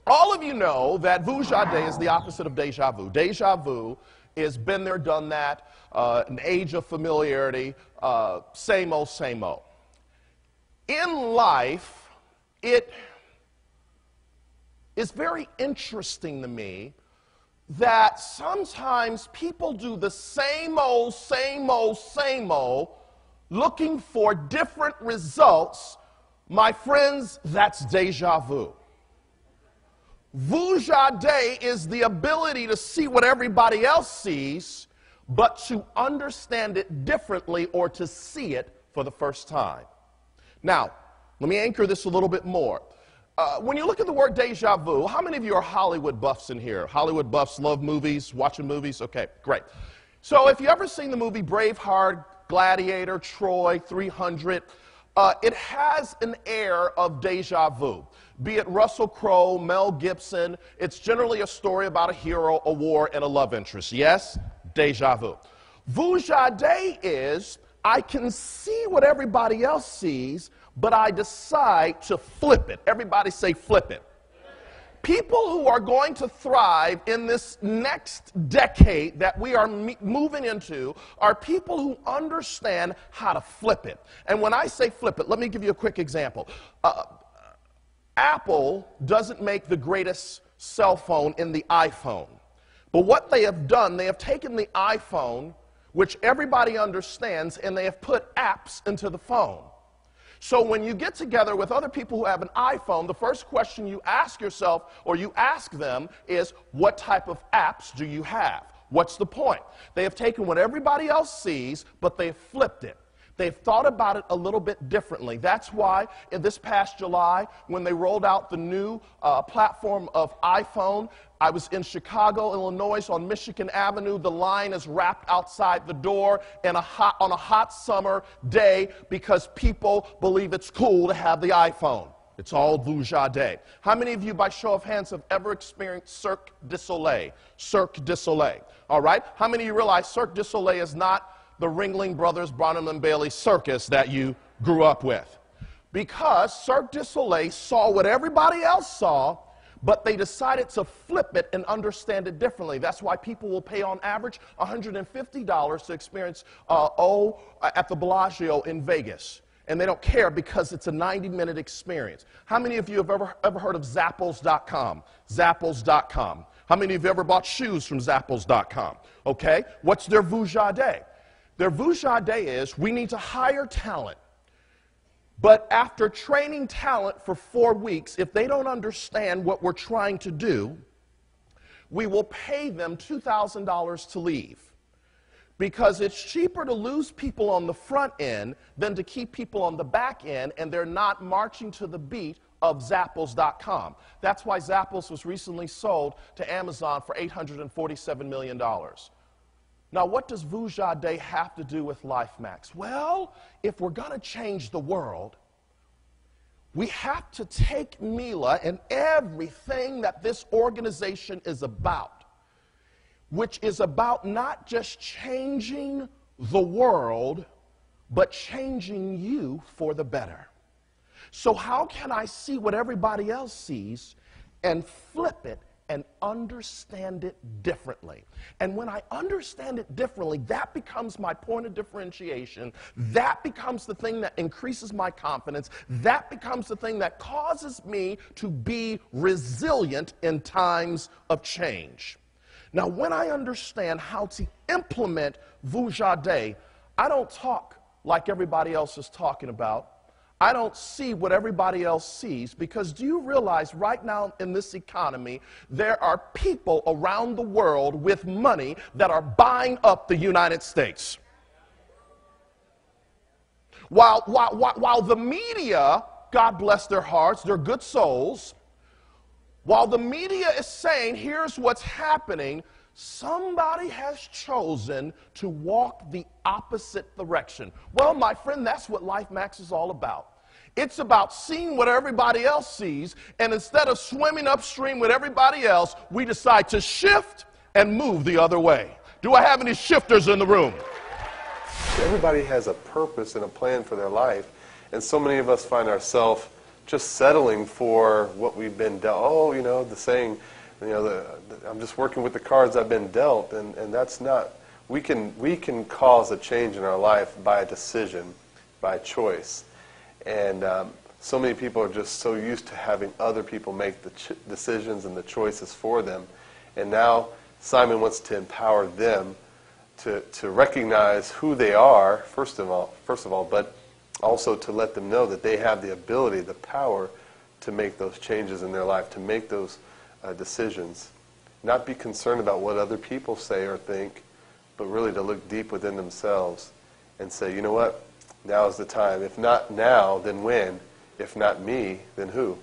All of you know that Vuja Day is the opposite of deja vu. Deja vu is been there, done that, an age of familiarity, same old, same old. In life, it is very interesting to me that sometimes people do the same old, same old, same old, looking for different results. My friends, that's deja vu. Vuja Day is the ability to see what everybody else sees, but to understand it differently or to see it for the first time. Now, let me anchor this a little bit more. When you look at the word deja vu, how many of you are Hollywood buffs in here? Hollywood buffs love movies, watching movies? Okay, great. So if you ever seen the movie Braveheart, Gladiator, Troy, 300, it has an air of deja vu. Be it Russell Crowe, Mel Gibson, it's generally a story about a hero, a war, and a love interest. Yes? Deja vu. Vuja Day is, I can see what everybody else sees, but I decide to flip it. Everybody say flip it. People who are going to thrive in this next decade that we are moving into are people who understand how to flip it. And when I say flip it, let me give you a quick example. Apple doesn't make the greatest cell phone in the iPhone. But what they have done, they have taken the iPhone, which everybody understands, and they have put apps into the phone. So when you get together with other people who have an iPhone, the first question you ask yourself or you ask them is, what type of apps do you have? What's the point? They have taken what everybody else sees, but they've flipped it. They've thought about it a little bit differently. That's why in this past July, when they rolled out the new platform of iPhone, I was in Chicago, Illinois, on Michigan Avenue. The line is wrapped outside the door on a hot summer day because people believe it's cool to have the iPhone. It's all Vuja Day. How many of you, by show of hands, have ever experienced Cirque du Soleil? Cirque du Soleil. All right? How many of you realize Cirque du Soleil is not the Ringling Brothers, Barnum and Bailey circus that you grew up with? Because Cirque du Soleil saw what everybody else saw, but they decided to flip it and understand it differently. That's why people will pay on average $150 to experience at the Bellagio in Vegas. And they don't care because it's a 90-minute experience. How many of you have ever heard of Zappos.com? Zappos.com. How many of you ever bought shoes from Zappos.com? Okay, what's their Vuja Day? Their Vuja Day is, we need to hire talent. But after training talent for 4 weeks, if they don't understand what we're trying to do, we will pay them $2,000 to leave. Because it's cheaper to lose people on the front end than to keep people on the back end, and they're not marching to the beat of Zappos.com. That's why Zappos was recently sold to Amazon for $847 million. Now, what does Vuja Day have to do with LifeMax? Well, if we're going to change the world, we have to take Mila and everything that this organization is about, which is about not just changing the world, but changing you for the better. So how can I see what everybody else sees and flip it and understand it differently? And when I understand it differently, that becomes my point of differentiation. That becomes the thing that increases my confidence. That becomes the thing that causes me to be resilient in times of change. Now, when I understand how to implement Vuja Day, I don't talk like everybody else is talking about. I don't see what everybody else sees, because do you realize right now in this economy, there are people around the world with money that are buying up the United States? While the media, God bless their hearts, they're good souls, while the media is saying, here's what's happening, somebody has chosen to walk the opposite direction. Well, my friend, that's what LifeMax is all about. It's about seeing what everybody else sees, and instead of swimming upstream with everybody else, we decide to shift and move the other way. Do I have any shifters in the room? Everybody has a purpose and a plan for their life, and so many of us find ourselves just settling for what we've been dealt. Oh, the saying, I'm just working with the cards I've been dealt, and that's not. We can cause a change in our life by a decision, by choice, and so many people are just so used to having other people make the decisions and the choices for them, and now Simon wants to empower them to recognize who they are first of all, but also to let them know that they have the ability, the power to make those changes in their life, to make those decisions. Not be concerned about what other people say or think, but really to look deep within themselves and say, you know what, now is the time. If not now, then when? If not me, then who?